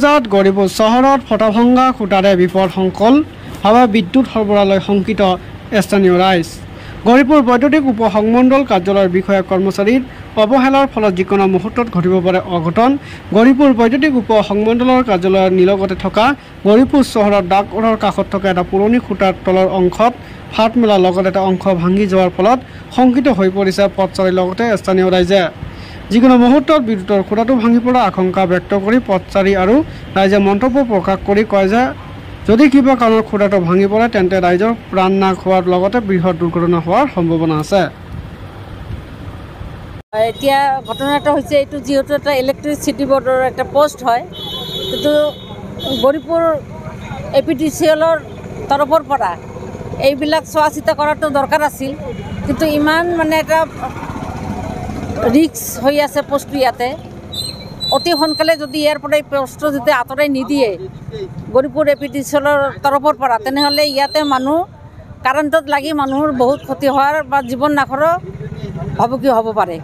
বজাত গৌৰীপুৰ চহৰত ফটাভঙ্গা খুঁটাৰে বিপদসংকুল ভাৱে বিদ্যুৎ সৰবৰাহলৈ শংকিত স্থানীয় ৰাইজ। গৌৰীপুৰ বৈদ্যুতিক উপ সংমণ্ডল কাৰ্যালয়ৰ বিষয়া কৰ্মচাৰীৰ অৱহেলাৰ ফলত যিকোনো মুহূৰ্তত ঘটিব পাৰে অঘটন। গৌৰীপুৰ বৈদ্যুতিক উপ সংমণ্ডলৰ কাৰ্যালয়ৰ নিলগতে থকা গৌৰীপুৰ চহৰৰ ডাকঘৰৰ কাষত থকা এটা পুৰণি খুঁটাৰ তলৰ অংশত ফাট মেলাৰ লগতে এটা অংশ ভাঙি যোৱাৰ ফলত শংকিত হৈ পৰিছে পথচাৰীৰ লগতে স্থানীয় ৰাইজে। যিকোনো মুহূৰ্তত বিদ্যুতৰ খুঁটাটো ভাঙি পৰাৰ আশংকা ব্যক্ত কৰি পথচাৰী আৰু ৰাইজে মন্তব্য প্ৰকাশ কৰি কয় যে যদি কিবা কাৰণত খুঁটাটো ভাঙি পৰে তেন্তে ৰাইজৰ প্ৰাণ নাশ হোৱাৰ লগতে বৃহৎ দুৰ্ঘটনা হোৱাৰ সম্ভাৱনা আছে। এতিয়া ঘটনাটো হৈছে এইটো যিহেতু এটা ইলেক্ট্ৰিচিটি বোৰ্ডৰ এটা পোষ্ট হয়, কিন্তু গৌৰীপুৰ APTCLৰ তৰফৰ পৰা এইবিলাক চোৱা চিতা কৰাটো দৰকাৰ আছিল, কিন্তু ইমান মানে এটা ৰিস্ক হৈ আছে পোষ্টটো ইয়াতে। অতি সোনকালে যদি ইয়াৰ পৰা এই পোষ্টটো যদি আঁতৰাই নিদিয়ে গৌৰীপুৰ APTCLৰ তৰফৰ পৰা, তেনেহ'লে ইয়াতে মানুহ কাৰেণ্টত লাগি মানুহৰ বহুত ক্ষতি হোৱাৰ বা জীৱন নাশৰো ভাবুকি হ'ব পাৰে।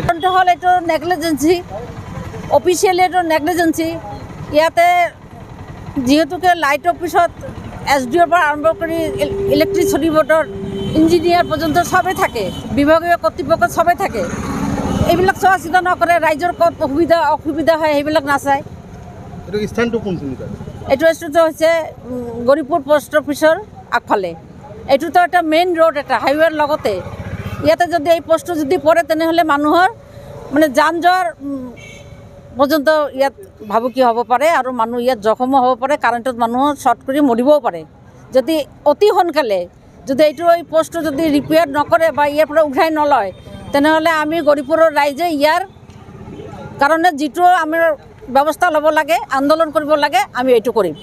কাৰণটো হ'ল এইটো নেগলিজেঞ্চি, অফিচিয়েলি এইটো নেগলিজেঞ্চি। ইয়াতে যিহেতুকে লাইট অফিচত SDOৰ পৰা আৰম্ভ কৰি ইলেক্ট্ৰিচিটি বোৰ্ডৰ ইঞ্জিনিয়াৰ পৰ্যন্ত চবেই থাকে, বিভাগীয় কৰ্তৃপক্ষ চবেই থাকে। এইবিলাক চোৱা চিতা নকৰে, ৰাইজৰ ক'ত অসুবিধা হয় সেইবিলাক নাচায়। এইটো স্থানটো হৈছে গৌৰীপুৰ পোষ্ট অফিচৰ আগফালে। এইটোতো এটা মেইন ৰোড, এটা হাইৱেৰ লগতে। ইয়াতে যদি এই পোষ্টটো যদি পৰে তেনেহ'লে মানুহৰ মানে যান যোৱাৰ পৰ্যন্ত ইয়াত ভাবুকি হ'ব পাৰে আৰু মানুহ ইয়াত জখমো হ'ব পাৰে, কাৰেণ্টত মানুহ শ্বৰ্ট কৰি মৰিবও পাৰে। যদি অতি সোনকালে যদি এইটো এই পোষ্টটো যদি ৰিপেয়াৰ নকৰে বা ইয়াৰ পৰা উঠাই নলয়, তেনেহ'লে আমি গৌৰীপুৰৰ ৰাইজে ইয়াৰ কাৰণে যিটো আমাৰ ব্যৱস্থা ল'ব লাগে, আন্দোলন কৰিব লাগে, আমি এইটো কৰিম।